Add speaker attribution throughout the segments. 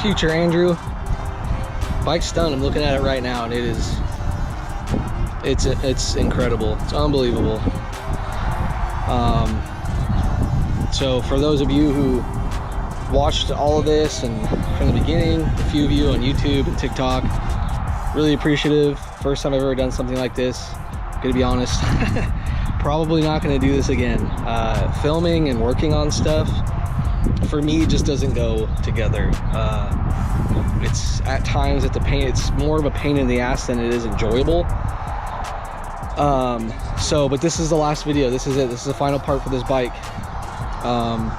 Speaker 1: future Andrew. Bike's done. I'm looking at it right now, and it's incredible. It's unbelievable. So for those of you who watched all of this and from the beginning, a few of you on YouTube and TikTok, really appreciative. First time I've ever done something like this. Gonna be honest, probably not gonna do this again. Filming and working on stuff for me just doesn't go together. It's at times it's more of a pain in the ass than it is enjoyable. But this is the last video. This is it. This is the final part for this bike.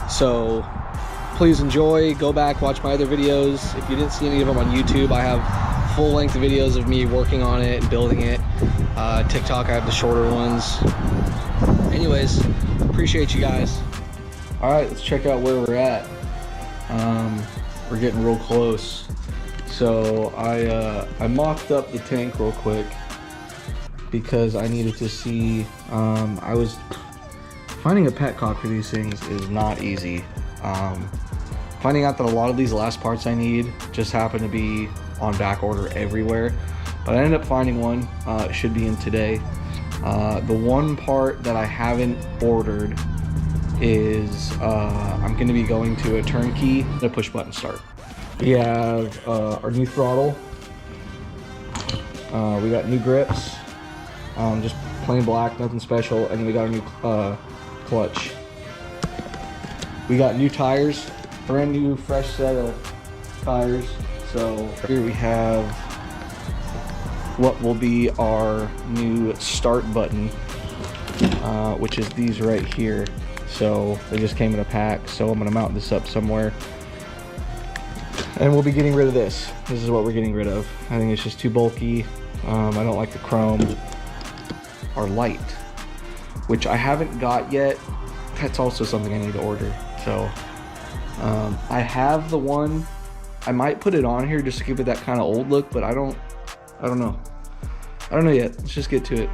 Speaker 1: So please enjoy. Go back, watch my other videos. If you didn't see any of them on YouTube, I have full-length videos of me working on it and building it. TikTok, I have the shorter ones. Anyways, appreciate you guys. All right, let's check out where we're at. We're getting real close. So I mocked up the tank real quick because I needed to see. I was finding a petcock for these things is not easy. Finding out that a lot of these last parts I need just happen to be on back order everywhere, but I ended up finding one. It should be in today. The one part that I haven't ordered is I'm going to be going to a turnkey and a push button start. We have our new throttle. We got new grips, just plain black, nothing special, and we got a new clutch. We got new tires, brand new fresh set of tires. So here we have what will be our new start button, which is these right here. So they just came in a pack, so I'm gonna mount this up somewhere. And we'll be getting rid of this. This is what we're getting rid of. I think it's just too bulky. I don't like the chrome. Our light, which I haven't got yet. That's also something I need to order. So I have the one. I might put it on here just to give it that kind of old look, but I don't know. I don't know yet. Let's just get to it.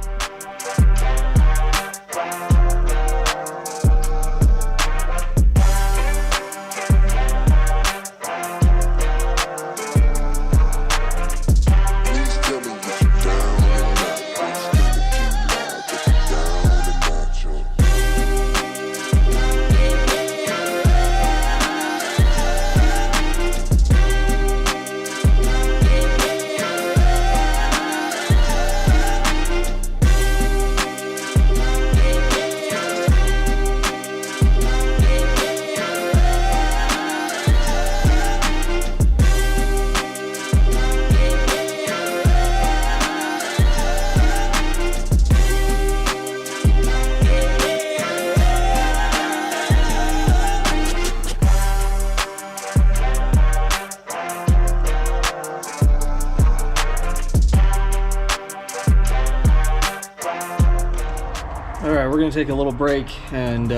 Speaker 1: Alright, we're going to take a little break and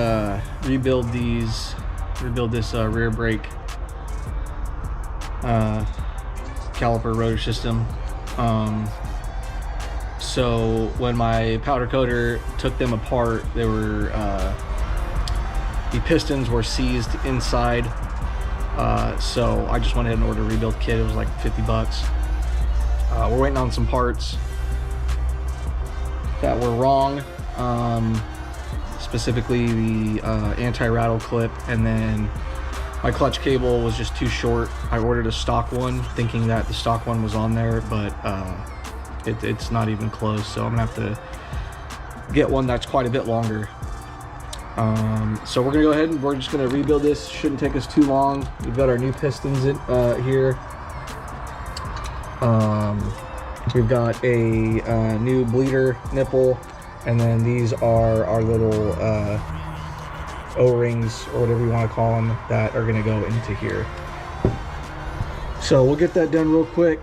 Speaker 1: rebuild this rear brake caliper rotor system. So when my powder coater took them apart, they were the pistons were seized inside. So I just went ahead and ordered a rebuild kit. It was like 50 bucks. We're waiting on some parts that were wrong. Specifically the anti-rattle clip, and then my clutch cable was just too short. I ordered a stock one thinking that the stock one was on there, but it's not even close, so I'm gonna have to get one that's quite a bit longer. So we're gonna go ahead and we're just gonna rebuild this. Shouldn't take us too long. We've got our new pistons in here. We've got a new bleeder nipple. And then these are our little O-rings, or whatever you want to call them, that are going to go into here. So we'll get that done real quick.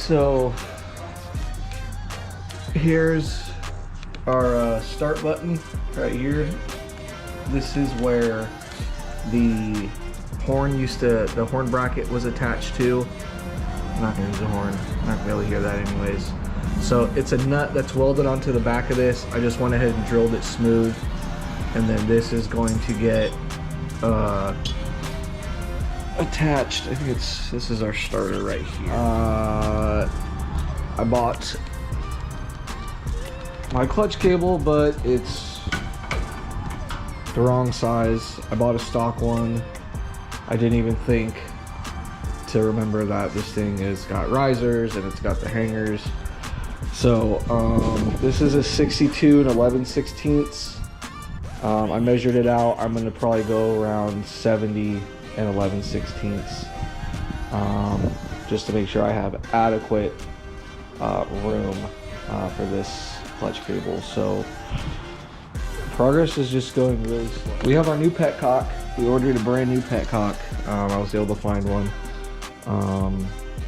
Speaker 1: So here's our start button right here. This is where the horn bracket was attached to. I'm not gonna use a horn. I'm not gonna be able to hear that anyways. So it's a nut that's welded onto the back of this. I just went ahead and drilled it smooth. And then this is going to get attached. I think this is our starter right here. I bought my clutch cable, but it's the wrong size. I bought a stock one. I didn't even think to remember that this thing has got risers and it's got the hangers. So this is a 62 and 11/16. I measured it out. I'm gonna probably go around 70 and 11/16, just to make sure I have adequate room for this clutch cable. So progress is just going really slow. We have our new petcock. We ordered a brand new petcock. I was able to find one,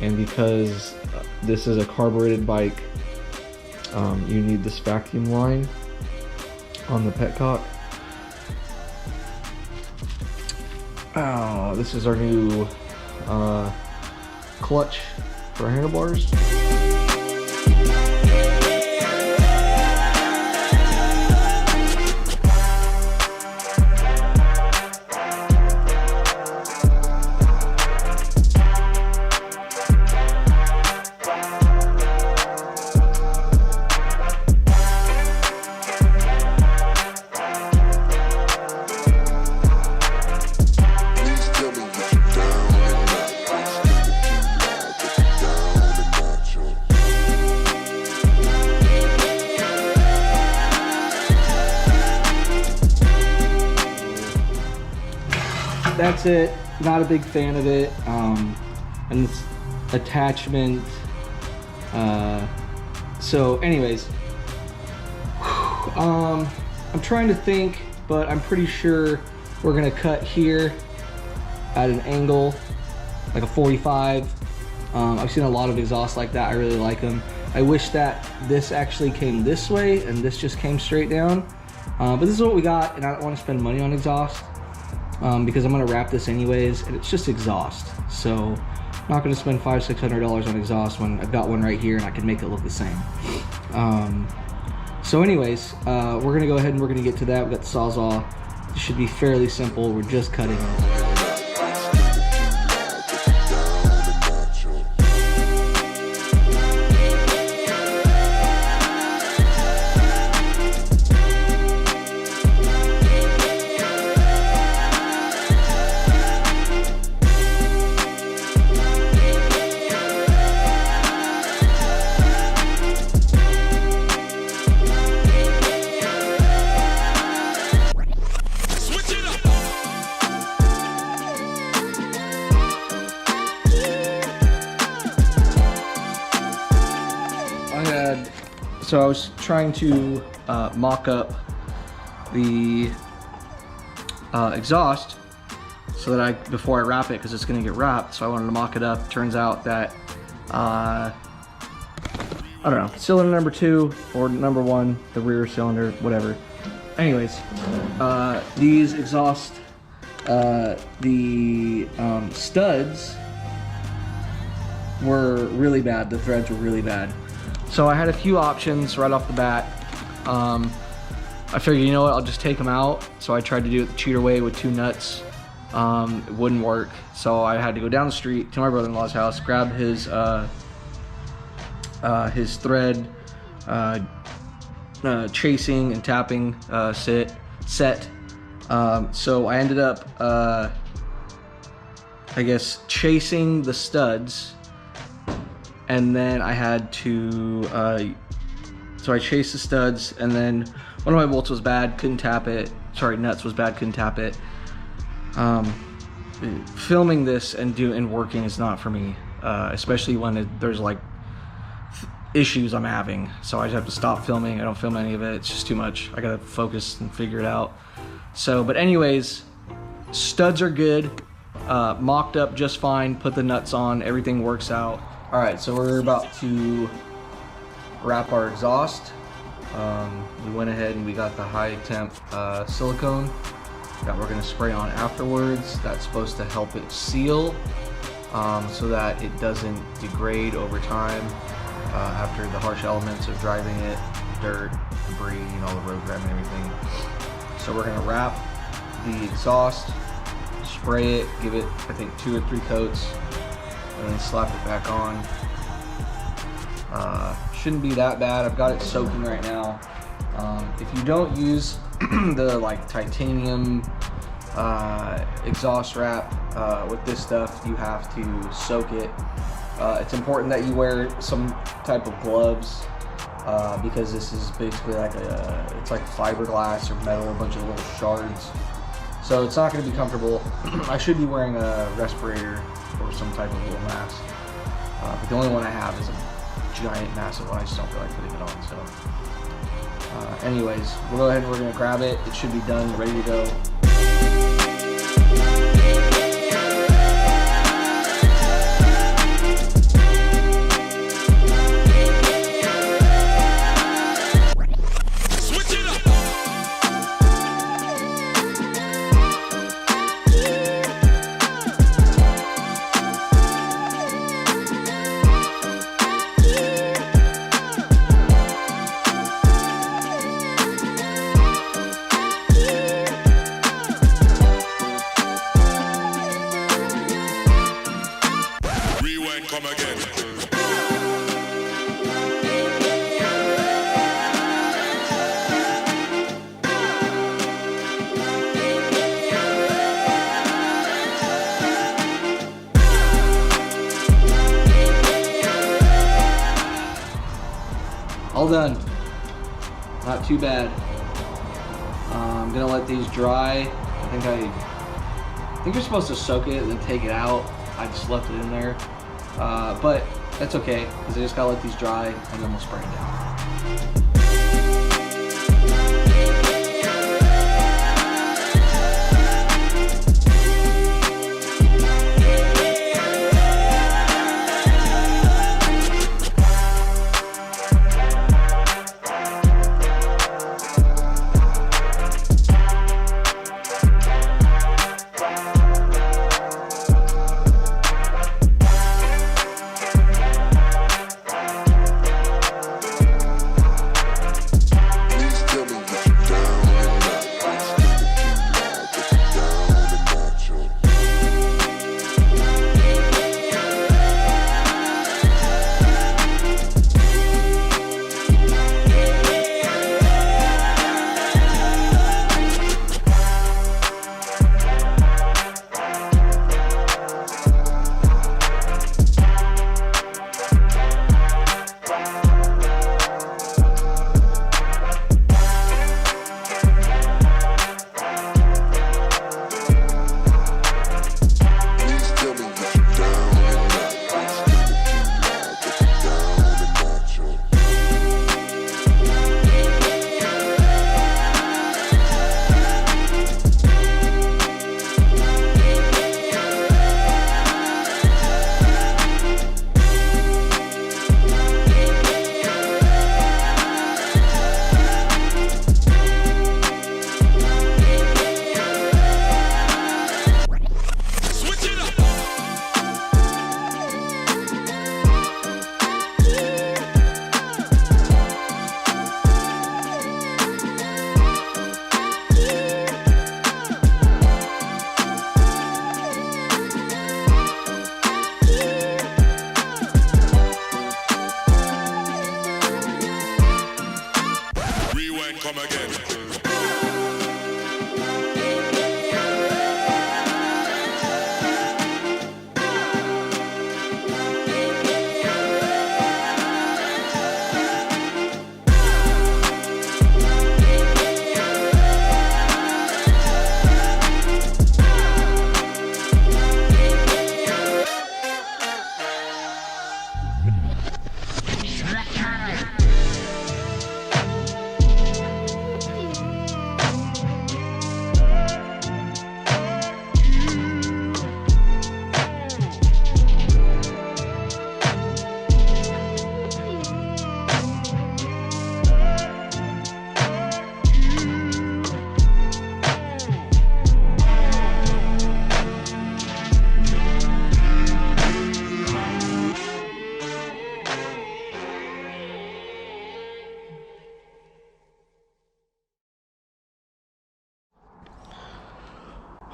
Speaker 1: and because this is a carbureted bike, you need this vacuum line on the petcock. Oh, this is our new clutch for handlebars. That's it. Not a big fan of it. And this attachment. So anyways, I'm trying to think, but I'm pretty sure we're gonna cut here at an angle, like a 45. I've seen a lot of exhausts like that. I really like them. I wish that this actually came this way and this just came straight down. But this is what we got, and I don't want to spend money on exhaust. Because I'm gonna wrap this anyways, and it's just exhaust. So I'm not gonna spend $500–600 on exhaust when I've got one right here and I can make it look the same. So anyways, we're gonna go ahead and we're gonna get to that. We've got the Sawzall. It should be fairly simple. We're just cutting it. So I was trying to mock up the exhaust so that before I wrap it, because it's gonna get wrapped, so I wanted to mock it up. Turns out that, I don't know, cylinder number 2 or number 1, the rear cylinder, whatever. Anyways, these exhaust, the studs were really bad. The threads were really bad. So I had a few options right off the bat. I figured, you know what, I'll just take them out. So I tried to do it the cheater way with 2 nuts. It wouldn't work. So I had to go down the street to my brother-in-law's house, grab his thread, chasing and tapping set. So I ended up, I guess, chasing the studs. And then I had to, so I chased the studs, and then one of my bolts was bad, couldn't tap it. Sorry, nuts was bad, couldn't tap it. Filming this and working is not for me, especially when there's like issues I'm having. So I just have to stop filming. I don't film any of it. It's just too much. I gotta focus and figure it out. So, but anyways, studs are good, mocked up just fine, put the nuts on, everything works out. All right, so we're about to wrap our exhaust. We went ahead and we got the high temp silicone that we're going to spray on afterwards. That's supposed to help it seal so that it doesn't degrade over time after the harsh elements of driving it, dirt, debris, you know, the road grab and everything. So we're going to wrap the exhaust, spray it, give it I think 2 or 3 coats, and then slap it back on. Shouldn't be that bad. I've got it soaking right now. If you don't use the like titanium exhaust wrap with this stuff, you have to soak it. It's important that you wear some type of gloves because this is basically like it's like fiberglass or metal, a bunch of little shards. So it's not going to be comfortable. I should be wearing a respirator or some type of little mask, but the only one I have is a giant massive one. I just don't feel like putting it on. So anyways, we'll go ahead and we're going to grab it. It should be done, ready to go.
Speaker 2: Come again.
Speaker 1: All done. Not too bad. I'm gonna let these dry. I think you're supposed to soak it and then take it out. I just left it in there. But that's okay, because I just gotta let these dry and then we'll spray them down.
Speaker 2: Come again.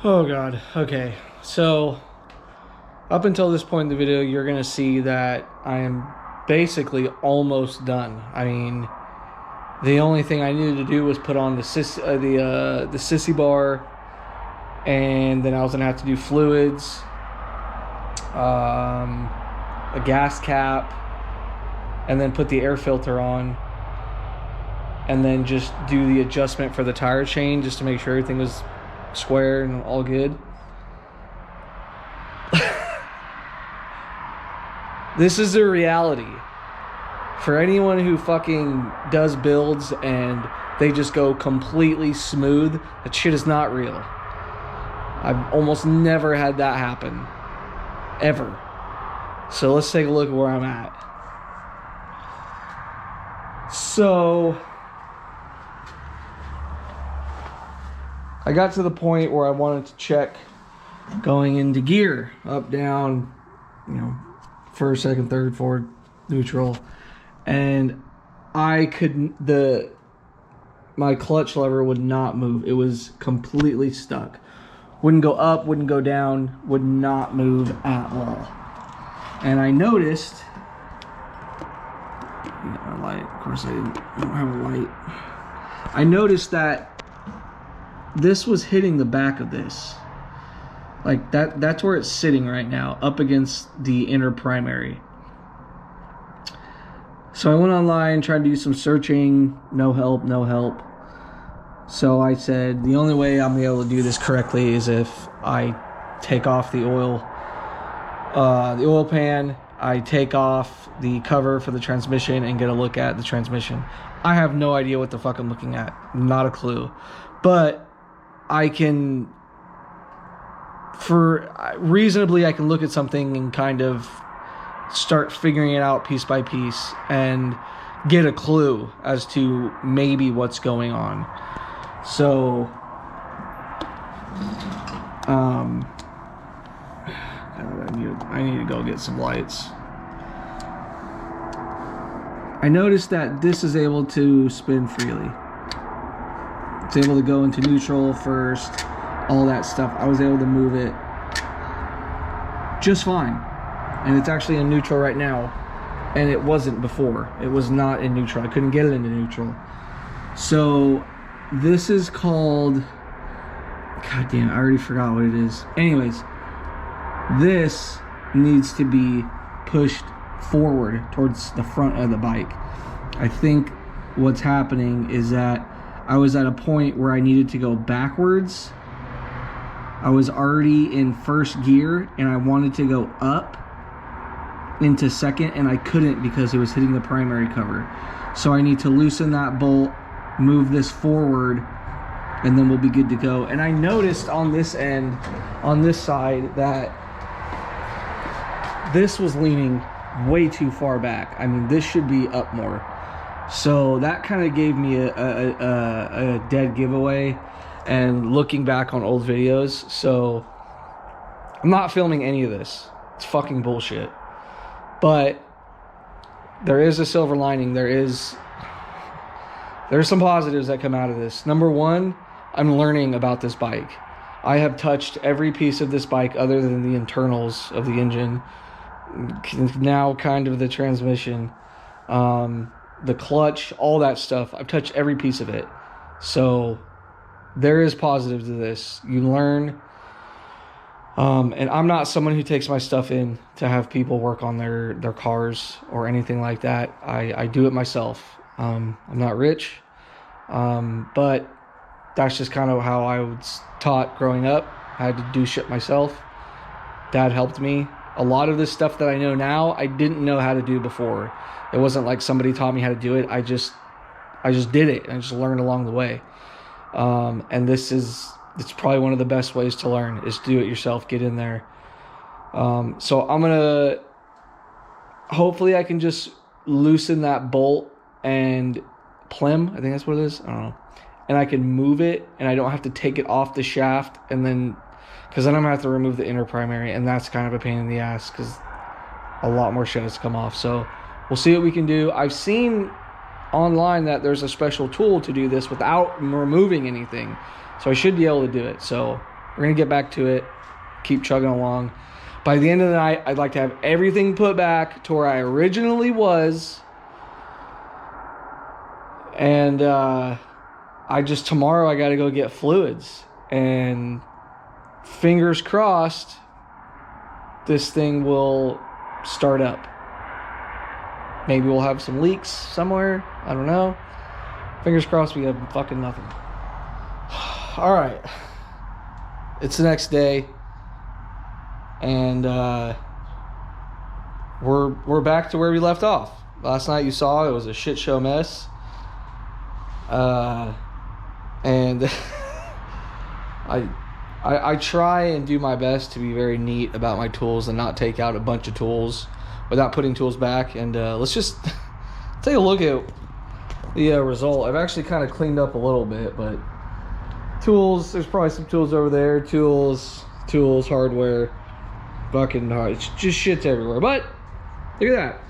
Speaker 1: Oh God. Okay. So up until this point in the video, you're going to see that I am basically almost done. I mean, the only thing I needed to do was put on the sissy bar, and then I was going to have to do fluids, a gas cap, and then put the air filter on, and then just do the adjustment for the tire chain just to make sure everything was square and all good. This is the reality. For anyone who fucking does builds and they just go completely smooth, that shit is not real. I've almost never had that happen. Ever. So let's take a look at where I'm at. So I got to the point where I wanted to check going into gear. Up, down, you know, first, second, third, forward, neutral. And I couldn't, my clutch lever would not move. It was completely stuck. Wouldn't go up, wouldn't go down, would not move at all. And I noticed, a light, of course I don't have a light. I noticed that this was hitting the back of this. Like that's where it's sitting right now, up against the inner primary. So I went online, tried to do some searching, no help, no help. So I said, the only way I'm gonna be able to do this correctly is if I take off the oil pan, I take off the cover for the transmission and get a look at the transmission. I have no idea what the fuck I'm looking at, not a clue. But I can, reasonably, I can look at something and kind of start figuring it out piece by piece and get a clue as to maybe what's going on. So, God, I need to go get some lights. I noticed that this is able to spin freely. It's able to go into neutral first, all that stuff. I was able to move it just fine. And it's actually in neutral right now. And it wasn't before. It was not in neutral. I couldn't get it into neutral. So this is called, God damn, I already forgot what it is. Anyways, this needs to be pushed forward towards the front of the bike. I think what's happening is that I was at a point where I needed to go backwards. I was already in first gear and I wanted to go up into second, and I couldn't because it was hitting the primary cover. So I need to loosen that bolt, move this forward, and then we'll be good to go. And I noticed on this end, on this side, that this was leaning way too far back. I mean, this should be up more. So that kind of gave me a dead giveaway, and looking back on old videos. So I'm not filming any of this. It's fucking bullshit. But there is a silver lining. There's some positives that come out of this. Number one, I'm learning about this bike. I have touched every piece of this bike other than the internals of the engine. Now kind of the transmission, the clutch, all that stuff. I've touched every piece of it. So there is positive to this. You learn. And I'm not someone who takes my stuff in to have people work on their cars or anything like that. I do it myself. I'm not rich, but that's just kind of how I was taught growing up. I had to do shit myself. Dad helped me. A lot of this stuff that I know now, I didn't know how to do before. It wasn't like somebody taught me how to do it. I just did it, and I just learned along the way. And it's probably one of the best ways to learn is do it yourself, get in there. So I'm gonna, hopefully I can just loosen that bolt and plem, I think that's what it is, I don't know. And I can move it, and I don't have to take it off the shaft, and then, because then I'm gonna have to remove the inner primary, and that's kind of a pain in the ass, because a lot more shit has to come off. So we'll see what we can do. I've seen online that there's a special tool to do this without removing anything. So I should be able to do it. So We're gonna get back to it, keep chugging along. By the end of the night, I'd like to have everything put back to where I originally was. And tomorrow I gotta go get fluids. And fingers crossed, this thing will start up. Maybe we'll have some leaks somewhere. I don't know. Fingers crossed we have fucking nothing. All right. It's the next day. And we're back to where we left off. Last night you saw it was a shit show mess. And I try and do my best to be very neat about my tools and not take out a bunch of tools without putting tools back. And let's just take a look at the result. I've actually kind of cleaned up a little bit, but tools, there's probably some tools over there. Tools, hardware, fucking hard. It's just shit's everywhere. But look at that.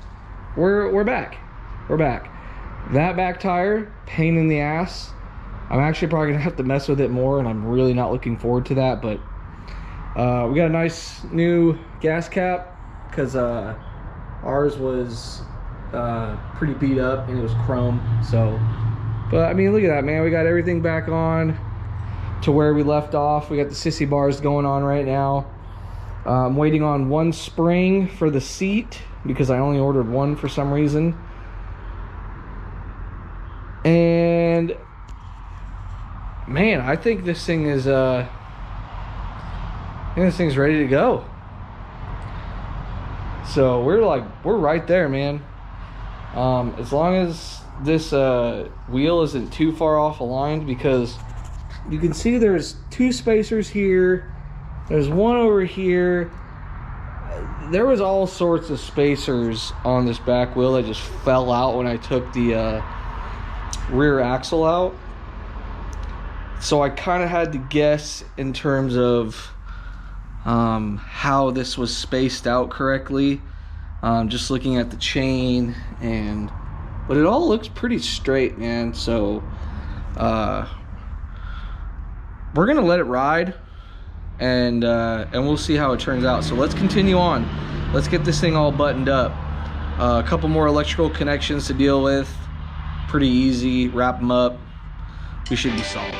Speaker 1: We're back. We're back. That back tire, pain in the ass. I'm actually probably gonna have to mess with it more, and I'm really not looking forward to that. But we got a nice new gas cap because ours was pretty beat up and it was chrome. So, but I mean, look at that, man. We got everything back on to where we left off. We got the sissy bars going on right now. I'm waiting on one spring for the seat because I only ordered one for some reason. And man, I think this thing is this thing's ready to go. So we're right there, man. As long as this wheel isn't too far off aligned, because you can see there's two spacers here, there's one over here. There was all sorts of spacers on this back wheel that just fell out when I took the rear axle out. So I kind of had to guess in terms of how this was spaced out correctly, just looking at the chain, but it all looks pretty straight, man. So we're gonna let it ride, and we'll see how it turns out. So let's continue on. Let's get this thing all buttoned up. A couple more electrical connections to deal with. Pretty easy. Wrap them up. We should be solid.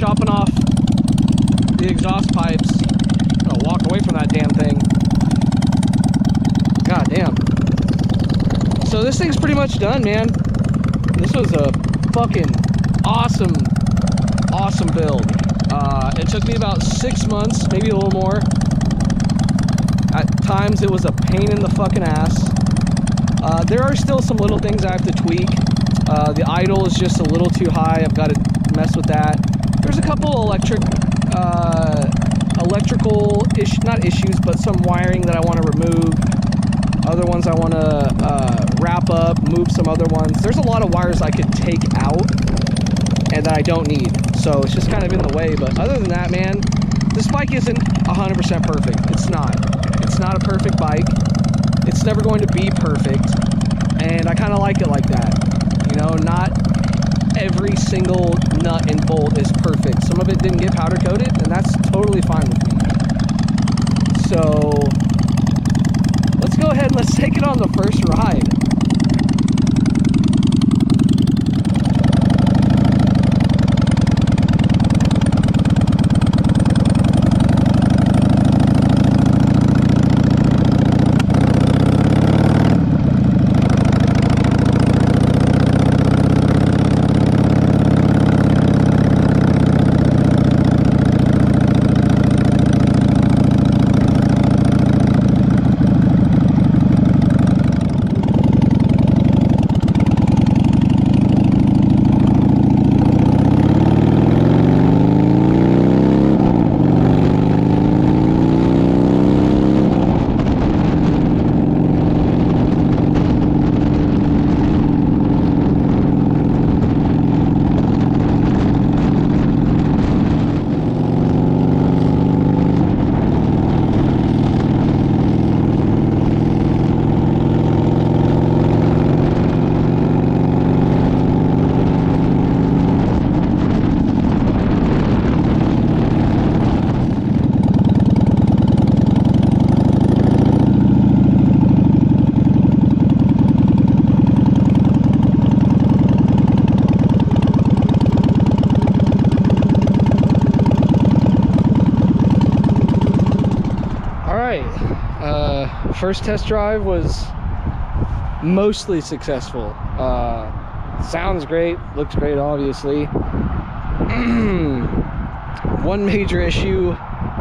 Speaker 1: chopping off the exhaust pipes. I'm gonna walk away from that damn thing. God damn. So this thing's pretty much done, man. This was a fucking awesome build. It took me about 6 months, maybe a little more. At times it was a pain in the fucking ass. There are still some little things I have to tweak. The idle is just a little too high. I've got to mess with that. There's a couple electrical not issues, but some wiring that I want to remove. Other ones I want to wrap up, move some other ones. There's a lot of wires I could take out and that I don't need. So it's just kind of in the way. But other than that, man, this bike isn't 100% perfect. It's not. It's not a perfect bike. It's never going to be perfect. And I kind of like it like that. You know, not every single nut and bolt is perfect. Some of it didn't get powder coated, and that's totally fine with me. So let's go ahead and let's take it on the first ride. First test drive was mostly successful. Sounds great, looks great, obviously. One major issue,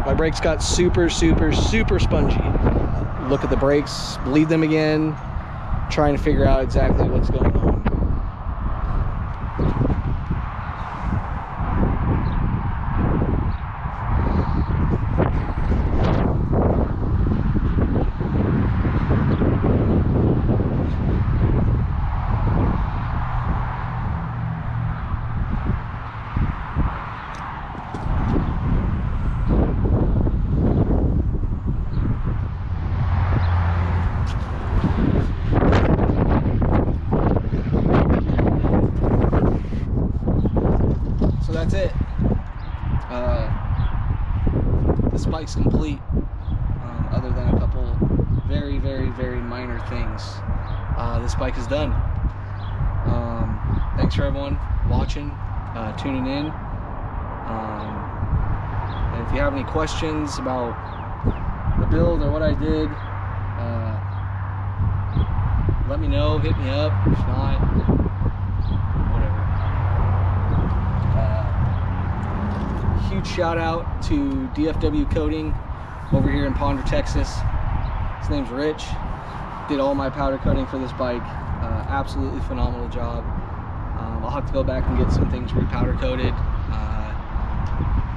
Speaker 1: my brakes got super spongy. Look at the brakes, bleed them again, trying to figure out exactly what's going on. That's it. This bike's complete, other than a couple very minor things. This bike is done. Thanks for everyone watching, tuning in. And if you have any questions about the build or what I did, let me know, hit me up. If not, huge shout out to DFW Coating over here in Ponder, Texas. His name's Rich. Did all my powder coating for this bike. Absolutely phenomenal job. I'll have to go back and get some things repowder coated.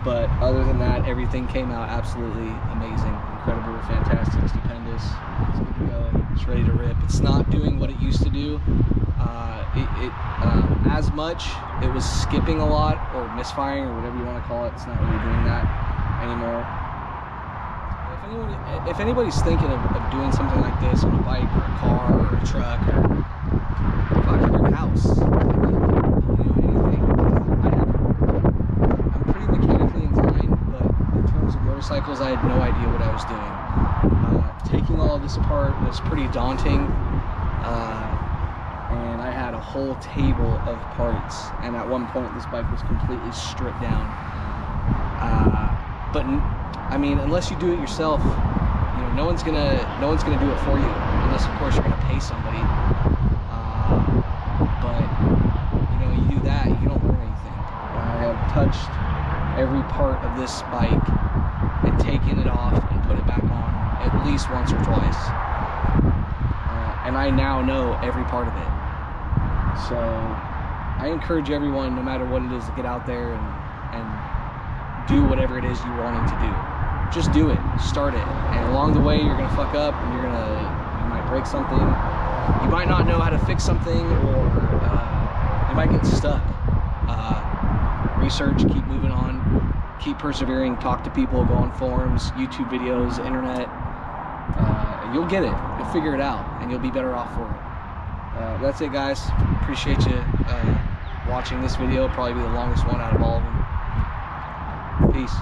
Speaker 1: But other than that, everything came out absolutely amazing, incredible, fantastic, stupendous. It's good to go. It's ready to rip. It's not doing what it used to do. As much, it was skipping a lot or misfiring or whatever you want to call it. It's not really doing that anymore. If anybody's thinking of doing something like this on a bike or a car or a truck or fucking your house, anything, I'm pretty mechanically inclined, but in terms of motorcycles, I had no idea what I was doing. Taking all of this apart was pretty daunting. And I had a whole table of parts, and at one point this bike was completely stripped down. But I mean, unless you do it yourself, you know, no one's gonna do it for you, unless of course you're gonna pay somebody. But you know, you do that, you don't learn anything. I have touched every part of this bike and taken it off and put it back on at least once or twice, and I now know every part of it. So I encourage everyone, no matter what it is, to get out there and do whatever it is you're wanting to do. Just do it, start it, and along the way you're gonna fuck up, and you might break something, you might not know how to fix something, or you might get stuck. Research, keep moving on, keep persevering, talk to people, go on forums, YouTube videos, internet. You'll get it, you'll figure it out, and you'll be better off for it. That's it, guys. Appreciate you watching this video. Probably be the longest one out of all of them. Peace.